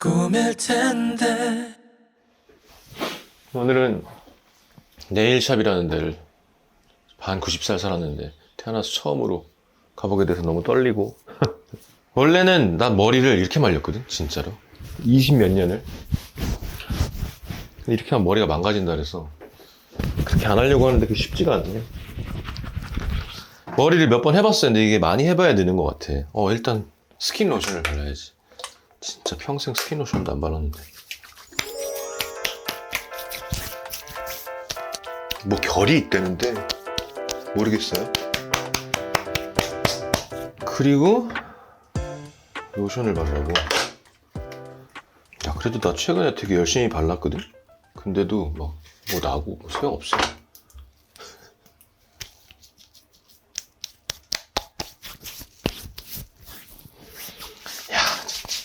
꿈일 텐데. 오늘은 네일샵이라는 데를 반 90살 살았는데 태어나서 처음으로 가보게 돼서 너무 떨리고 원래는 난 머리를 이렇게 말렸거든 진짜로 20 몇 년을. 근데 이렇게 하면 머리가 망가진다 그래서 그렇게 안 하려고 하는데 그게 쉽지가 않네. 머리를 몇 번 해봤어요. 근데 이게 많이 해봐야 되는 것 같아. 일단 스킨 로션을 발라야지. 진짜 평생 스킨 로션도 안 발랐는데. 뭐 결이 있다는데 모르겠어요. 그리고 로션을 바르라고. 야, 그래도 나 최근에 되게 열심히 발랐거든? 근데도 막 뭐 나고 뭐 소용없어. 야, 진짜.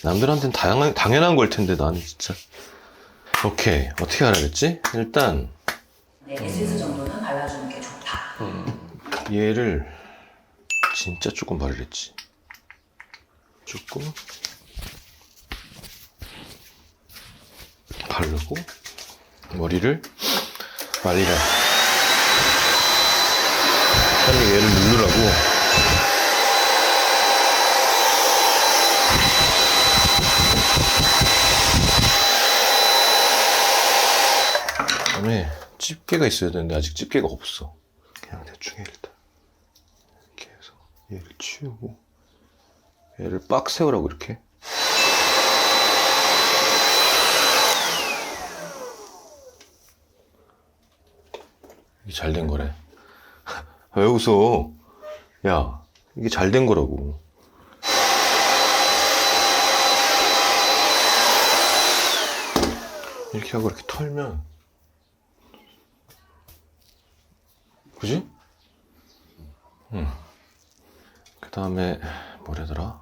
남들한테는 당연한 걸 텐데 나는 진짜. 오케이, 어떻게 하라 그랬지? 일단 에센스 정도는 발라주는 게 좋다. 얘를 진짜 조금 바르랬지. 조금 바르고 머리를 말리라. 빨리 얘를 누르라고. 그다음에 집게가 있어야 되는데 아직 집게가 없어. 그냥 대충 해 일단. 이렇게 해서 얘를 치우고 얘를 빡 세우라고 이렇게. 이게 잘 된 거래. 왜 웃어? 야, 이게 잘 된 거라고. 이렇게 하고 이렇게 털면, 그지? 응. 그 다음에 뭐래더라?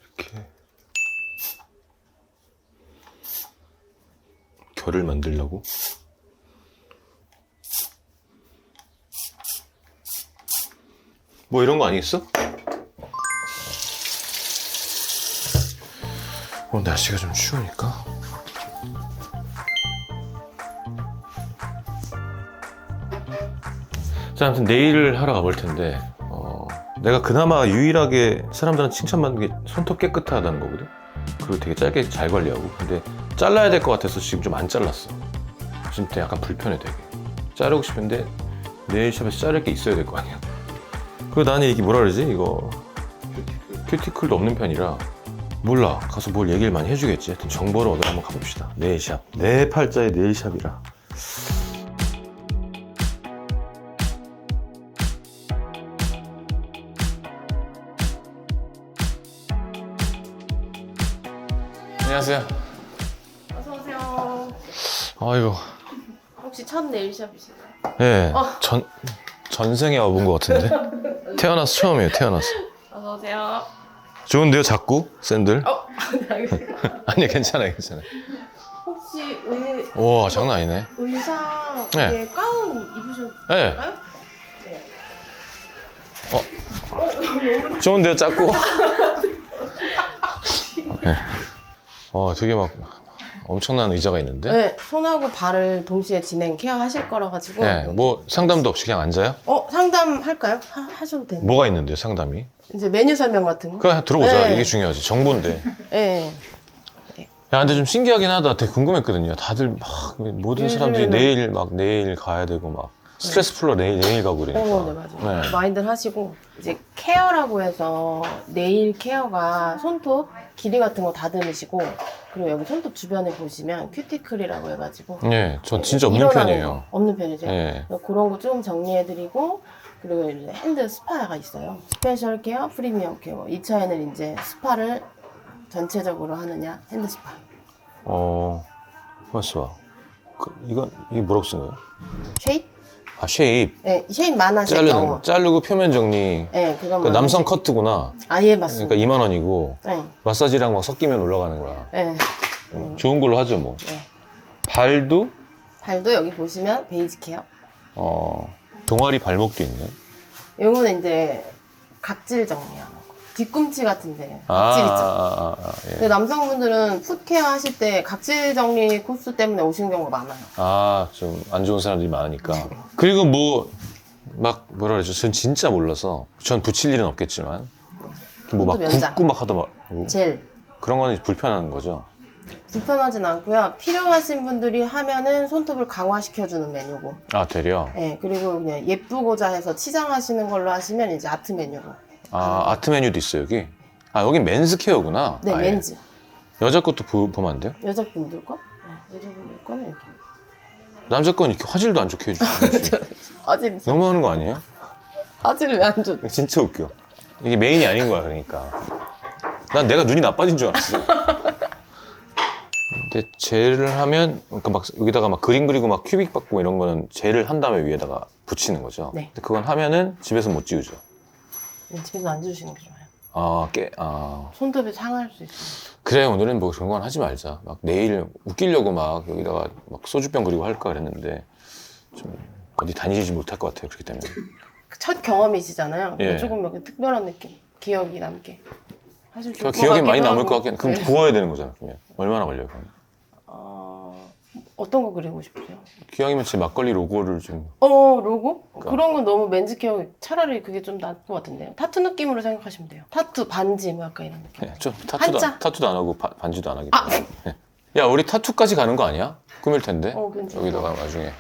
이렇게 결을 만들려고. 뭐 이런 거 아니겠어? 날씨가 좀 추우니까. 자, 아무튼 네일을 하러 가볼 텐데, 내가 그나마 유일하게 사람들한테 칭찬받는 게 손톱 깨끗하다는 거거든? 그리고 되게 짧게 잘 관리하고. 근데 잘라야 될 것 같아서 지금 좀 안 잘랐어. 지금 약간 불편해 되게. 자르고 싶은데 네일샵에서 자를 게 있어야 될 거 아니야. 그리고 나는 이게 뭐라 그러지? 이거 큐티클도 없는 편이라 몰라. 가서 뭘 얘기를 많이 해주겠지. 하여튼 정보를 얻으러 한번 가봅시다. 네일샵. 네 팔자의 네일샵이라. 안녕하세요. 어서오세요. 아이고. 혹시 첫 네일샵이신가요? 예. 전생에 와본 것 같은데. 태어나서 처음이에요. 태어나서. 어서오세요. 좋은데요, 자꾸 샌들? 아니, 괜찮아요, 괜찮아요. 혹시 와, 장난 아니네. 의상 네. 가운 입으셨나요? 예. 네. 좋은데요, 작고? 네. 되게 막 엄청난 의자가 있는데? 네, 손하고 발을 동시에 진행 케어하실 거라 가지고. 네, 뭐 상담도 없이 그냥 앉아요? 상담할까요? 하셔도 되는데. 뭐가 있는데요, 상담이? 이제 메뉴 설명 같은 거? 그냥 들어보자. 네. 이게 중요하지. 정보인데. 네. 야, 근데 좀 신기하긴 하다. 되게 궁금했거든요. 다들 막 모든 사람들이 내일 가야 되고 막 스트레스 풀러 내일 가고 그러니까. 네, 맞아요. 네. 많이들 하시고. 이제 케어라고 해서 네일 케어가 손톱 길이 같은 거 다듬으시고, 그리고 여기 손톱 주변에 보시면 큐티클이라고 해가지고. 네, 전 진짜 없는 일어나는 편이에요. 거, 없는 편이죠. 네. 그런 거 좀 정리해드리고, 그리고 이제 핸드 스파가 있어요. 스페셜 케어, 프리미엄 케어. 2차에는 이제 스파를 전체적으로 하느냐, 핸드 스파. 맞어. 이게 뭐라고 쓴 거예요? 쉐입? 쉐입. 네, 쉐입 많아시죠? 자르고 표면 정리. 네, 그건 그러니까 남성 커트구나. 예, 맞습니다. 그러니까 2만 원이고 네, 마사지랑 막 섞이면 올라가는 거야. 네. 좋은 걸로 하죠 뭐. 네. 발도 발도 여기 보시면 베이지 케어. 동아리 발목도 있네. 요거는 이제 각질 정리하는 거. 뒤꿈치 같은데 각질 있죠. 예. 근데 남성분들은 풋케어 하실 때 각질 정리 코스 때문에 오시는 경우가 많아요. 좀 안 좋은 사람들이 많으니까. 그리고 막 뭐라 그러죠? 전 진짜 몰라서. 전 붙일 일은 없겠지만. 뭐 막 손톱 연장. 굽고 막 하다 젤. 그런 거는 불편한 거죠. 불편하진 않고요. 필요하신 분들이 하면은 손톱을 강화시켜주는 메뉴고. 되려? 네, 그리고 그냥 예쁘고자 해서 치장하시는 걸로 하시면 이제 아트 메뉴로. 아트 메뉴도 있어요, 여기? 여긴 맨스 케어구나. 네, 아예. 멘즈. 여자 것도 보면 안 돼요? 여자분들 거? 네, 여자분들 거는 이렇게. 남자 건 이렇게 화질도 안 좋게 해주고. 아질, 너무하는 거 아니에요? 아질을 왜 안 줘? 진짜 웃겨. 이게 메인이 아닌 거야, 그러니까. 난 내가 눈이 나빠진 줄 알았어. 근데 젤을 하면, 그러니까 막 여기다가 막 그림 그리고 막 큐빅 받고 이런 거는 젤을 한 다음에 위에다가 붙이는 거죠. 네. 근데 그건 하면은 집에서 못 지우죠. 집에서 안 주시는 게 좋아요. 손톱이 상할 수 있어요. 그래, 오늘은 뭐 그런 건 하지 말자. 막 내일 웃기려고 막 여기다가 막 소주병 그리고 할까 그랬는데 좀 어디 다니지 못할 것 같아요, 그렇기 때문에. 첫 경험이시잖아요. 예. 조금 이렇게 특별한 느낌, 기억이 남게 하실 줄 기억에 많이 같기도 남을 하고. 것 같긴. 그럼 네. 구워야 되는 거잖아, 그러면. 얼마나 걸려요, 그럼? 어떤 거 그리고 싶으세요? 기왕이면 제 막걸리 로고를 좀. 로고? 그러니까. 그런 건 너무 맨즈 케어 차라리 그게 좀 나을 것 같은데요. 타투 느낌으로 생각하시면 돼요. 타투, 반지 뭐 약간 이런 느낌. 좀 한자. 타투도 안 하고 반지도 안 하기 때문에. 네. 야, 우리 타투까지 가는 거 아니야? 꾸밀 텐데. 괜찮아. 여기다가 나중에.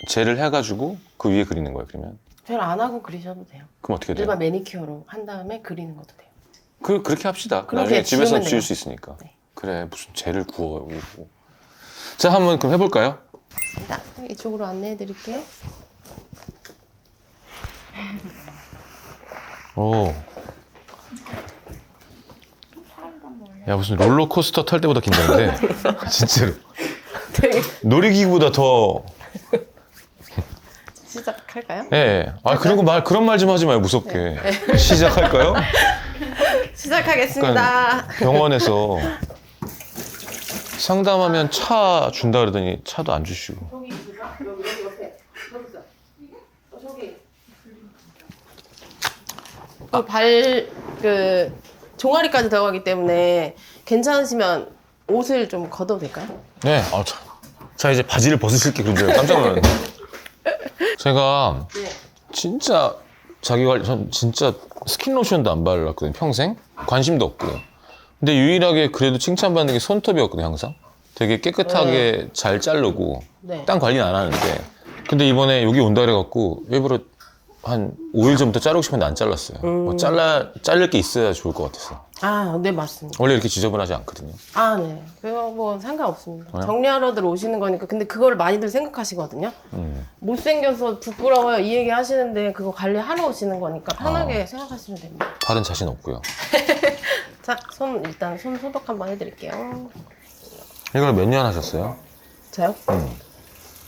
젤을 해가지고 그 위에 그리는 거예요, 그러면? 젤 안 하고 그리셔도 돼요. 그럼 어떻게 돼요? 일반 매니큐어로 한 다음에 그리는 것도 돼요. 그렇게 합시다. 그렇게 나중에 집에서 지우면 지울 돼요. 수 있으니까. 네. 그래, 무슨 젤을 구워. 자, 한번 그럼 해볼까요? 자, 이쪽으로 안내해 드릴게요. 오. 야, 무슨 롤러코스터 탈 때보다 긴장돼. 진짜로. 되게 놀이기구보다 더. 시작할까요? 예. 그리고 그런 말 좀 하지 마요, 무섭게. 시작할까요? 시작하겠습니다. 병원에서 상담하면 차 준다 그러더니 차도 안 주시고. 저기 있을까? 여기 옆에. 여기 있어. 저기. 종아리까지 들어가기 때문에 괜찮으시면 옷을 좀 걷어도 될까요? 네. 자, 이제 바지를 벗으실게. 그런데 깜짝 놀랐네. 제가 네. 진짜 자기 관리, 전 진짜 스킨로션도 안 발랐거든요, 평생. 관심도 없고. 근데 유일하게 그래도 칭찬받는 게 손톱이었거든요, 항상. 되게 깨끗하게 잘 자르고, 네. 딴 관리는 안 하는데. 근데 이번에 여기 온다 그래갖고, 일부러 한 5일 전부터 자르고 싶은데 안 잘랐어요. 뭐 자를 게 있어야 좋을 것 같아서. 네, 맞습니다. 원래 이렇게 지저분하지 않거든요. 네. 그거 뭐 상관없습니다. 네? 정리하러들 오시는 거니까. 근데 그걸 많이들 생각하시거든요. 못생겨서 부끄러워요. 이 얘기 하시는데 그거 관리하러 오시는 거니까 편하게 생각하시면 됩니다. 다른 자신 없고요. 자, 일단 손 소독 한번 해드릴게요. 이걸 몇 년 하셨어요? 저요?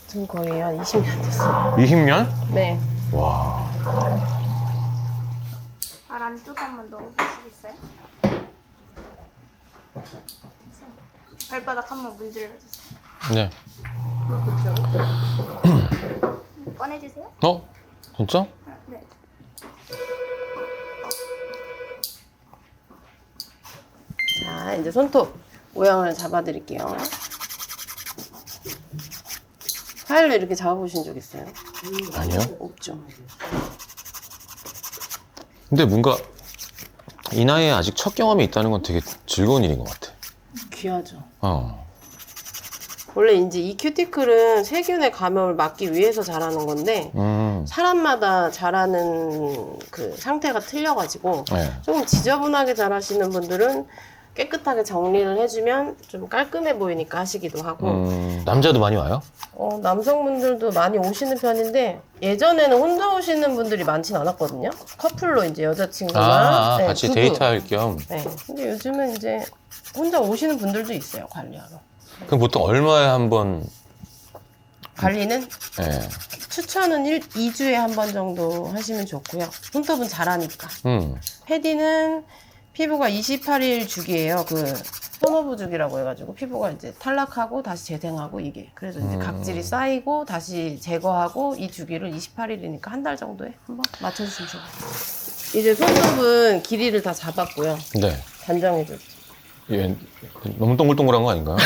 지금 거의 한 20년 됐어요. 20년? 네. 와. 발 안쪽 한번 넣어보시겠어요? 발바닥 한번 문질러주세요. 네. 꺼내주세요. 진짜? 네. 자, 이제 손톱 모양을 잡아드릴게요. 파일로 이렇게 잡아보신 적 있어요? 아니요. 없죠. 근데 뭔가 이 나이에 아직 첫 경험이 있다는 건 되게 즐거운 일인 것 같아. 귀하죠. 원래 이제 이 큐티클은 세균의 감염을 막기 위해서 자라는 건데 사람마다 자라는 그 상태가 틀려가지고 네. 조금 지저분하게 자라시는 분들은 깨끗하게 정리를 해주면 좀 깔끔해 보이니까 하시기도 하고 남자도 많이 와요? 남성분들도 많이 오시는 편인데 예전에는 혼자 오시는 분들이 많진 않았거든요. 커플로 이제 여자친구랑 같이 부부. 데이트할 겸. 네. 근데 요즘은 이제 혼자 오시는 분들도 있어요, 관리하러. 그럼 보통 얼마에 한 번? 관리는 네. 추천은 2주에 한 번 정도 하시면 좋고요. 손톱은 자라니까. 패디는 피부가 28일 주기예요. 턴오브 주기라고 해가지고 피부가 이제 탈락하고 다시 재생하고 이게. 그래서 이제 각질이 쌓이고 다시 제거하고 이 주기를 28일이니까 한 달 정도에 한 번 맞춰주시면 좋아요. 이제 손톱은 길이를 다 잡았고요. 네. 단정해줬죠. 얘 너무 동글동글한 거 아닌가요?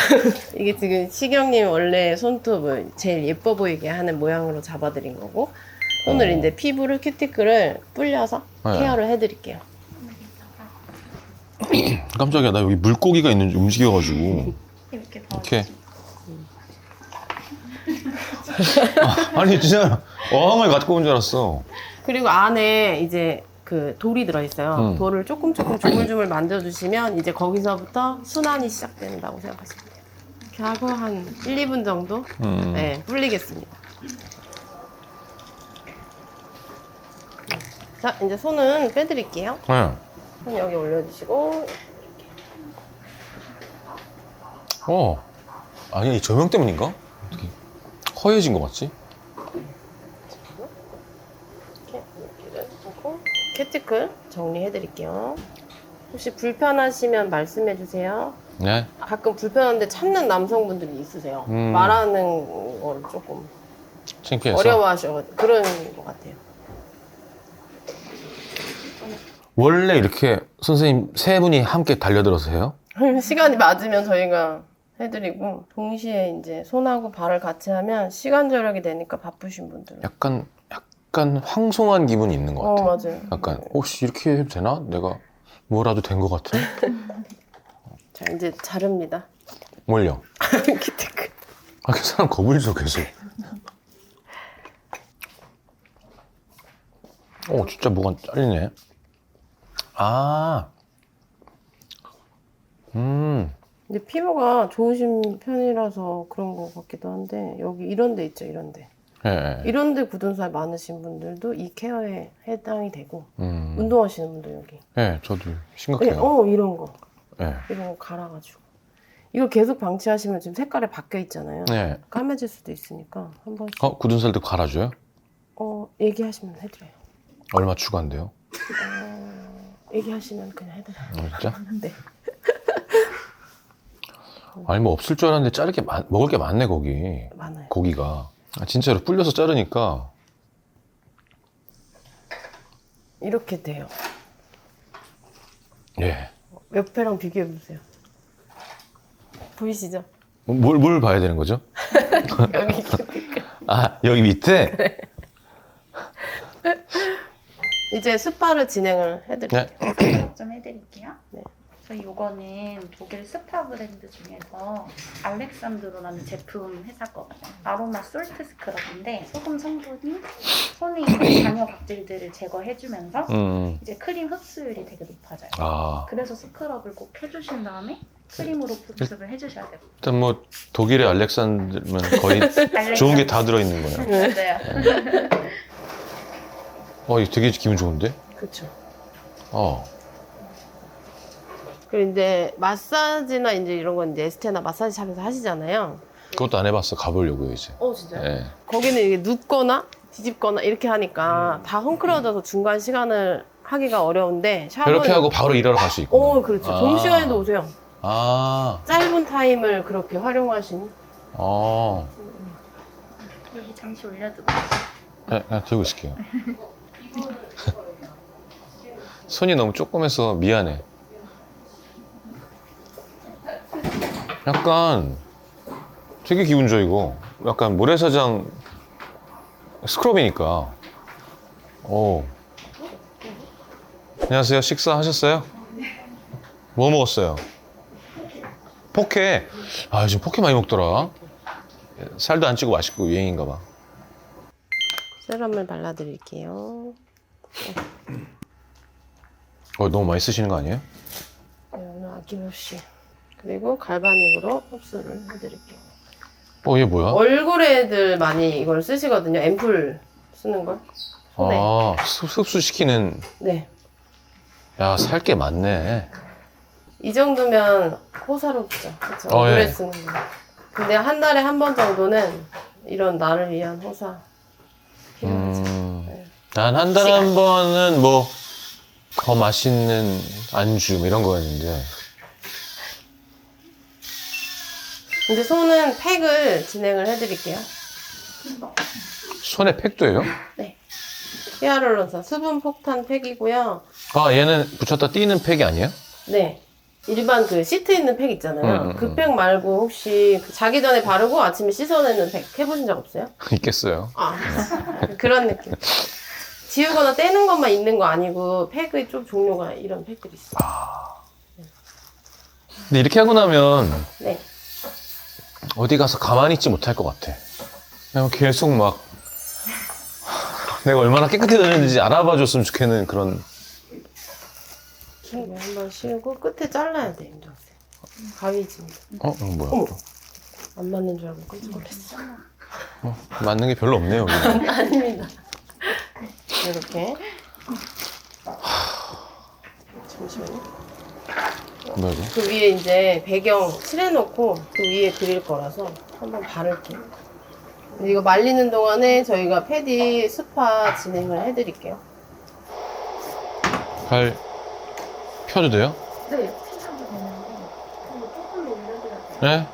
이게 지금 시경님 원래 손톱을 제일 예뻐 보이게 하는 모양으로 잡아드린 거고 오늘 이제 피부를 큐티클을 불려서 네. 케어를 해드릴게요. 깜짝이야. 나 여기 물고기가 있는지 움직여가지고. 이렇게 봐. 이렇게. 아니, 진짜 어항을 갖고 온 줄 알았어. 그리고 안에 이제 그 돌이 들어있어요. 돌을 조금 조물조물 만져주시면 이제 거기서부터 순환이 시작된다고 생각하시면 돼요. 이렇게 하고 한 1, 2분 정도 네, 불리겠습니다. 자, 이제 손은 빼드릴게요. 네. 손 여기 올려주시고 아니, 이 조명 때문인가? 어떻게 허해진 거 맞지? 이렇게 여기를 하고 큐티클 정리해드릴게요. 혹시 불편하시면 말씀해주세요. 네. 가끔 불편한데 참는 남성분들이 있으세요. 말하는 걸 조금 창피해서. 어려워하셔 그런 것 같아요. 원래 이렇게 선생님 세 분이 함께 달려들어서 해요? 시간이 맞으면 저희가 해드리고 동시에 이제 손하고 발을 같이 하면 시간 절약이 되니까 바쁘신 분들은 약간 황송한 기분이 있는 것 같아. 맞아요. 약간 혹시 이렇게 해도 되나? 내가 뭐라도 된 것 같은? 자 이제 자릅니다. 뭘요? 큐티클. 아, 그 사람 겁을 줘 계속. 진짜 뭐가 잘리네. 근데 피부가 좋으신 편이라서 그런 것 같기도 한데 여기 이런 데 있죠, 이런 데. 예. 이런 데 굳은 살 많으신 분들도 이 케어에 해당이 되고 음. 운동하시는 분들 여기. 예, 저도 네, 심각해요. 이런 거. 예. 이런 거 갈아가지고. 이걸 계속 방치하시면 지금 색깔이 바뀌어 있잖아요. 네. 까매질 수도 있으니까 한 번씩 굳은 살도 갈아줘요? 얘기하시면 해드려요. 얼마 추가한대요? 얘기하시면 그냥 해드려요. 진짜? 네. 아니 뭐 없을 줄 알았는데 먹을 게 많네 거기. 많아요. 고기가. 진짜로 불려서 자르니까. 이렇게 돼요. 예. 옆에랑 비교해보세요. 보이시죠? 뭘 봐야 되는 거죠? 여기 여기 밑에? 이제 스파를 진행을 해드릴게요. 네. 좀 해드릴게요. 네. 저희 이거는 독일 스파 브랜드 중에서 알렉산드로라는 제품 회사 거거든요. 아로마 솔트 스크럽인데 소금 성분이 손에 있는 잔여 각질들을 제거해주면서 이제 크림 흡수율이 되게 높아져요. 그래서 스크럽을 꼭 해주신 다음에 크림으로 보습을 해주셔야 돼요. 일단 뭐 독일의 알렉산드면 거의 좋은 게 다 들어있는 거예요. 맞아요. 이거 되게 기분 좋은데? 그렇죠. 그리고 이제 마사지나 이제 이런 건 이제 에스테나 마사지 샵에서 하시잖아요. 그것도 안 해봤어. 가보려고요 이제. 진짜요? 예. 거기는 이게 눕거나 뒤집거나 이렇게 하니까 다 헝클어져서 중간 시간을 하기가 어려운데 샵은 이렇게 하고 바로 일하러 갈 수 있고. 그렇죠. 동시간에도 오세요. 짧은 타임을 그렇게 활용하시는. 여기 잠시 올려두고. 네, 그냥 들고 있을게요. 손이 너무 조그매서 미안해. 약간 되게 기분 좋아 이거. 약간 모래사장 스크럽이니까. 안녕하세요. 식사하셨어요? 뭐 먹었어요? 포케. 요즘 포케 많이 먹더라. 살도 안 찌고 맛있고 유행인가 봐. 세럼을 발라드릴게요. 너무 많이 쓰시는 거 아니에요? 네, 오늘 아낌없이. 그리고 갈바닉으로 흡수를 해드릴게요. 얘 뭐야? 얼굴에 애들 많이 이걸 쓰시거든요. 앰플 쓰는 걸. 손에. 흡수시키는. 네. 야, 살 게 많네. 이 정도면 호사롭죠. 그렇죠. 얼굴에 예. 쓰는 거. 근데 한 달에 한 번 정도는 이런 나를 위한 호사 필요하죠. 단 한 달에 한 번은 뭐 더 맛있는 안주 뭐 이런 거였는데. 이제 손은 팩을 진행을 해드릴게요. 손에 팩도 해요? 네. 히알루론산 수분 폭탄 팩이고요. 아, 얘는 붙였다 띄는 팩이 아니에요? 네. 일반 그 시트 있는 팩 있잖아요. 그 팩 말고 혹시 그 자기 전에 바르고 아침에 씻어내는 팩 해보신 적 없어요? 있겠어요. 아, 그런 느낌. 지우거나 떼는 것만 있는 거 아니고 팩의 좀 종류가 이런 팩들이 있어요. 근데 이렇게 하고 나면 네. 어디 가서 가만히 있지 못할 것 같아. 그냥 계속 막 내가 얼마나 깨끗해졌는지 알아봐 줬으면 좋겠는 그런. 한번 씌우고 끝에 잘라야 돼, 임정쌤. 가위집니다. 뭐야? 어머. 또. 안 맞는 줄 알고 깜짝 놀랐어. 맞는 게 별로 없네요. 여기. 아닙니다. 이렇게. 잠시만요. 뭐야 이거? 그 위에 이제 배경 칠해놓고 그 위에 그릴 거라서 한번 바를게요. 이거 말리는 동안에 저희가 패디 스파 진행을 해드릴게요. 발 펴도 돼요? 네, 펴셔도 되는데 조금 더 올려드려야 돼요. 네?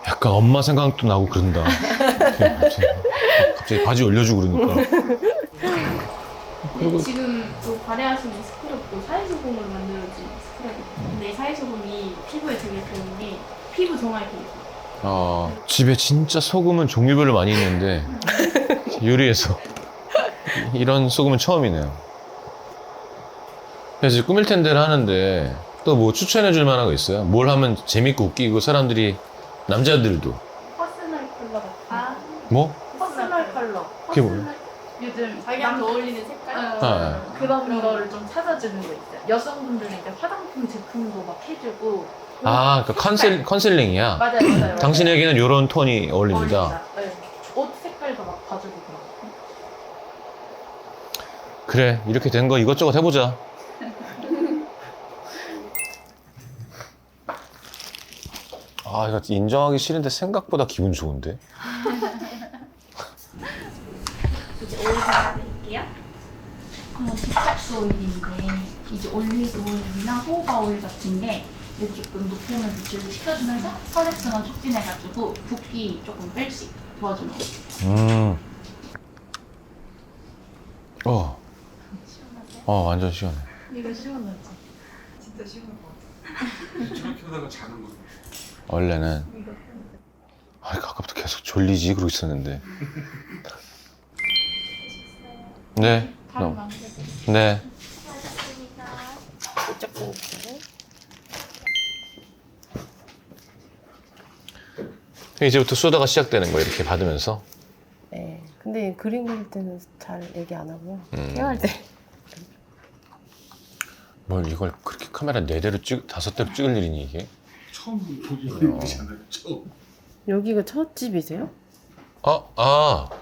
약간 엄마 생각도 나고 그런다. 갑자기 바지 올려주고 그러니까. 네, 지금 또 발효하시는 스크럽도 사회소금을 만들어진 스크럽이에요. 근데 이 사회소금이 피부에 되게 좋은 게 피부 정화에 되게 좋아요. 집에 진짜 소금은 종류별로 많이 있는데 요리에서 이런 소금은 처음이네요. 그래서 이제 꾸밀 텐데를 하는데 또 뭐 추천해 줄 만한 거 있어요? 뭘 하면 재밌고 웃기고 사람들이 남자들도 퍼스널 컬러 같은 뭐? 퍼스널 컬러. 그게 뭐예요? 요즘 자기한테 어울리는 색깔? 아, 그런 거를 좀 찾아주는 거 있어요. 여성분들은 이제 화장품 제품도 막 해주고 그러니까 컨실링이야. 맞아요. 당신에게는 이런 톤이 어울립니다. 네. 옷 색깔도 막 봐주고 그러고. 그래, 이렇게 된 거 이것저것 해보자. 이거 인정하기 싫은데 생각보다 기분 좋은데? 이제 오일 발라드릴게요. 디톡스 오일인데 이제 올리브 오일이나 호호바 오일 같은 게 이제 조금 노폐물 배출을 시켜주면서 혈액순환 촉진해가지고 붓기 조금 뺄 수 있게 도와주는 거예요. 완전 시원해. 이거 시원하지? 진짜 시원할 것 같아. 저렇게 하다가 자는 거. 원래는 아까부터 계속 졸리지 그러고 있었는데. 네. 바로 만들어드릴게요. 네. 조금 이제부터 수다가 시작되는 거예요. 이렇게 받으면서. 네. 근데 그림 그릴 때는 잘 얘기 안 하고요. 깨할 때. 뭘 이걸 그렇게 카메라 4대로 5대로 찍을 일이니 이게? 처음 보는 거잖아요. 처음. 여기가 첫 집이세요?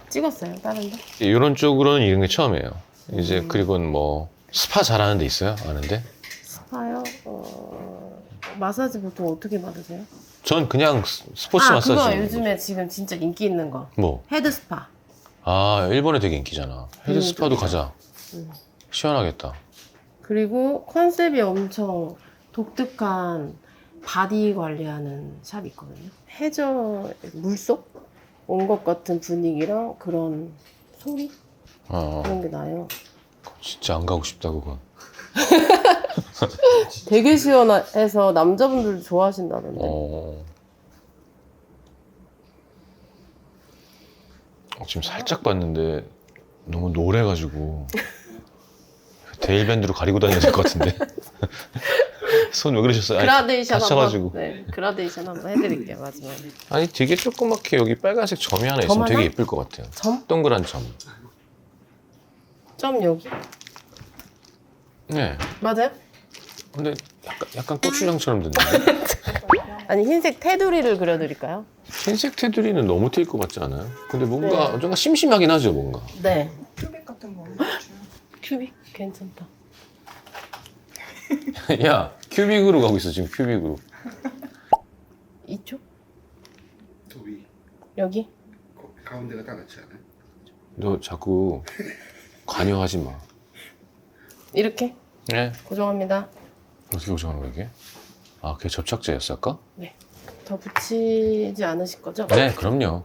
찍었어요? 다른 데? 이런 쪽으로는 이런 게 처음이에요. 이제 그리고는 뭐 스파 잘하는 데 있어요? 아는데? 스파요? 마사지 보통 어떻게 받으세요? 전 그냥 스포츠 마사지. 그거 하는 요즘에 지금 진짜 인기 있는 거. 거죠. 뭐? 헤드 스파. 일본에 되게 인기잖아. 헤드 스파도 가자. 시원하겠다. 그리고 컨셉이 엄청 독특한 바디 관리하는 샵이 있거든요. 해저 물속 온 것 같은 분위기랑 그런 소리 그런 게 나요. 진짜 안 가고 싶다 그건. 되게 시원해서 남자분들도 좋아하신다던데. 지금 살짝 봤는데 너무 노래가지고 데일밴드로 가리고 다녀야 될 것 같은데. 손 왜 그러셨어요? 그라데이션 다쳐가지고. 한번 네, 그라데이션 한번 해드릴게요 마지막에. 아니 되게 조그맣게 여기 빨간색 점이 하나 있으면 점 되게 하나? 예쁠 것 같아요. 점? 동그란 점. 점 여기? 네. 맞아요? 근데 약간 고추장처럼 듣는데. 아니 흰색 테두리를 그려드릴까요? 흰색 테두리는 너무 튈 것 같지 않아요? 근데 뭔가 심심하긴 하죠 뭔가. 네. 큐빅 같은 거. 큐빅 괜찮다. 야 큐빅으로 가고 있어 지금 큐빅으로. 이쪽? 더 위. 여기? 가운데가 다 같지 않아요? 너 자꾸 관여하지 마. 이렇게 네. 고정합니다. 어떻게 고정하는 거야 이게? 그게 접착제였어 아까? 네. 더 붙이지 않으실 거죠? 네 그럼요.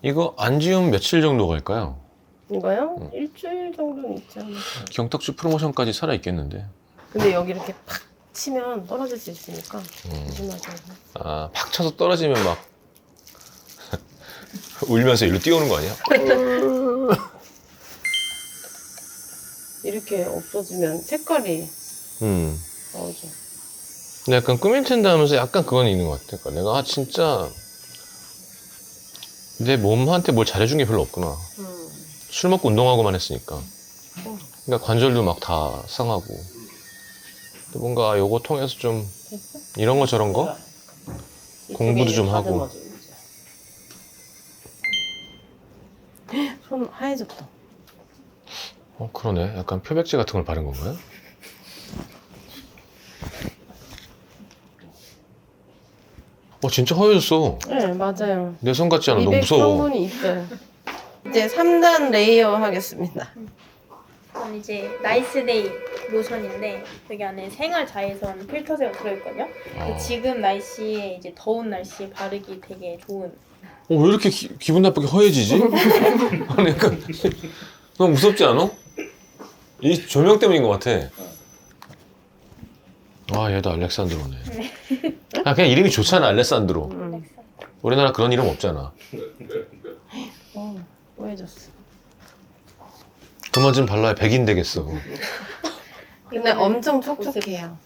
이거 안 지우면 며칠 정도 갈까요? 이거요? 일주일 정도는 있지 않을까. 경탁주 프로모션까지 살아있겠는데. 근데 여기 이렇게 팍 치면 떨어질 수 있으니까 조심하세요. 아, 팍 쳐서 떨어지면 막 울면서 일로 뛰어오는 거 아니야? 이렇게 없어지면 색깔이 나오죠. 근데 약간 꾸밀 텐데 하면서 약간 그건 있는 것 같아. 그러니까 내가 진짜 내 몸한테 뭘 잘해준 게 별로 없구나. 술 먹고 운동하고만 했으니까. 그러니까 관절도 막 다 상하고. 또 뭔가 요거 통해서 좀 이런 거 저런 거 공부도 좀 하고. 손 하얘졌다. 그러네. 약간 표백제 같은 걸 바른 건가요? 진짜 허해졌어. 네, 맞아요. 내 손 같지 않아. 너무 미백 무서워. 성분이 있어요. 이제 3단 레이어 하겠습니다. 이건 이제 나이스데이 로션인데 여기 안에 생활 자외선 필터제가 들어있거든요. 근데 지금 날씨에 이제 더운 날씨에 바르기 되게 좋은. 왜 이렇게 기분 나쁘게 허해지지? 아니, 그러니까 너무 무섭지 않아? 이 조명 때문인 것 같아. 얘도 알렉산드로네. 그냥 이름이 좋잖아, 알렉산드로. 우리나라 그런 이름 없잖아. 뽀해졌어. 그만 좀 발라야 백인 되겠어. 근데 엄청 촉촉해요.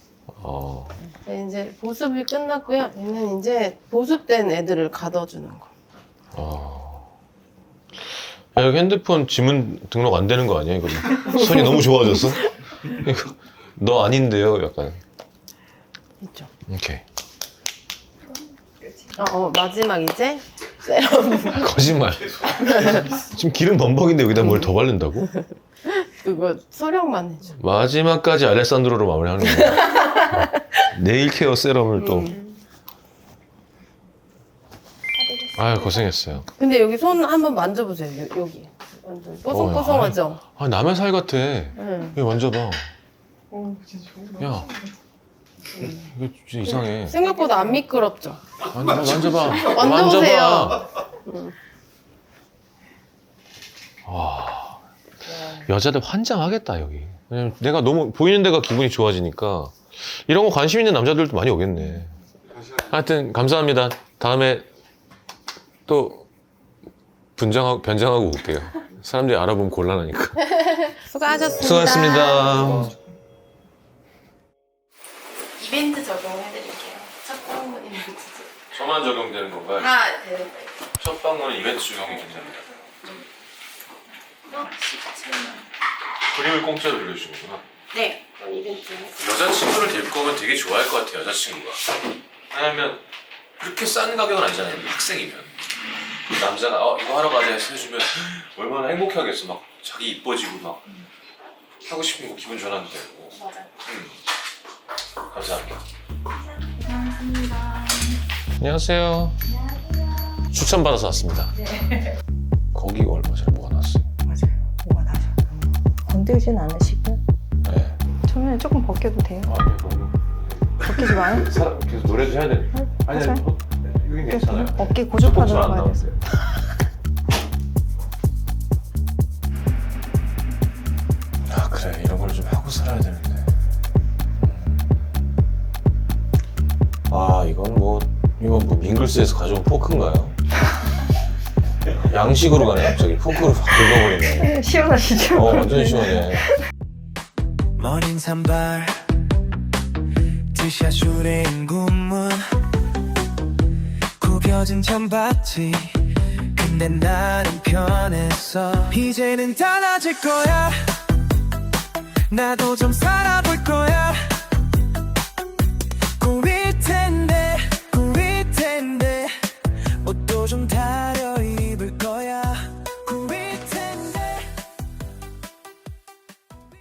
네, 이제 보습이 끝났고요. 얘는 이제 보습된 애들을 가둬주는 거. 여기 핸드폰 지문 등록 안 되는 거 아니야? 이거 손이 너무 좋아졌어? 이거 너 아닌데요? 약간. 있죠. 오케이. 마지막 이제 세럼. 거짓말. 지금 기름 범벅인데 여기다 뭘 더 바른다고? 그거 소량만 해줘. 마지막까지 알레산드로로 마무리하는 거야. 네일 케어 세럼을 또. 아유, 고생했어요. 근데 여기 손 한번 만져보세요. 여기. 완전 뽀송뽀송하죠? 남의 살 같아. 응. 여기 만져봐. 진짜 좋은 야, 이거 진짜 이상해. 생각보다 안 미끄럽죠? 만져봐. 만져보세요. 와, 여자들 환장하겠다 여기. 왜냐면 내가 너무 보이는 데가 기분이 좋아지니까 이런 거 관심 있는 남자들도 많이 오겠네. 하여튼 감사합니다. 다음에 또 변장하고 올게요. 사람들이 알아보면 곤란하니까. 수고하셨습니다. 수고하셨습니다. 이벤트 적용해드릴게요. 첫 방문 이벤트. 저만 적용되는 건가요? 다 되는 거예요. 첫 방문은 이벤트 적용이 된답니다. 17만. 그림을 공짜로 그려주시는구나. 네. 이벤트. 여자친구를 데리고 오면 되게 좋아할 것 같아요, 여자친구가. 왜냐면 그렇게 싼 가격은 아니잖아요, 학생이면. 남자가 이거 하러 가자 해서 해주면 얼마나 행복해하겠어. 막 자기 이뻐지고 막 하고 싶은 거 기분 전환도 되고. 맞아요. 감사합니다. 안녕하세요. 추천받아서 왔습니다. 거기가 얼마짜리 뭐가 나왔어요? 맞아요. 뭐가 나죠? 건들진 않으시고 네. 처음에 조금 벗겨도 돼요? 아니, 너무. 벗기지 마요. 사람 계속 노래도 해야 돼. 아니, 맞아요. 여긴 괜찮아요. 어깨 고정하느라 안 가야 돼서. 나왔어요. 그래, 이런 걸 좀 하고 살아야 되는데. 이건 뭐 밍글스에서 가져온 포크인가요? 양식으로 가네, 갑자기. 포크로 확 긁어버리네. 시원하시죠? 완전 시원해. 머린 산발 드샷 슈레인 군문 구겨진 천박지 근데 나는 편했어 이제는 달라질 거야 나도 좀 살아볼 거야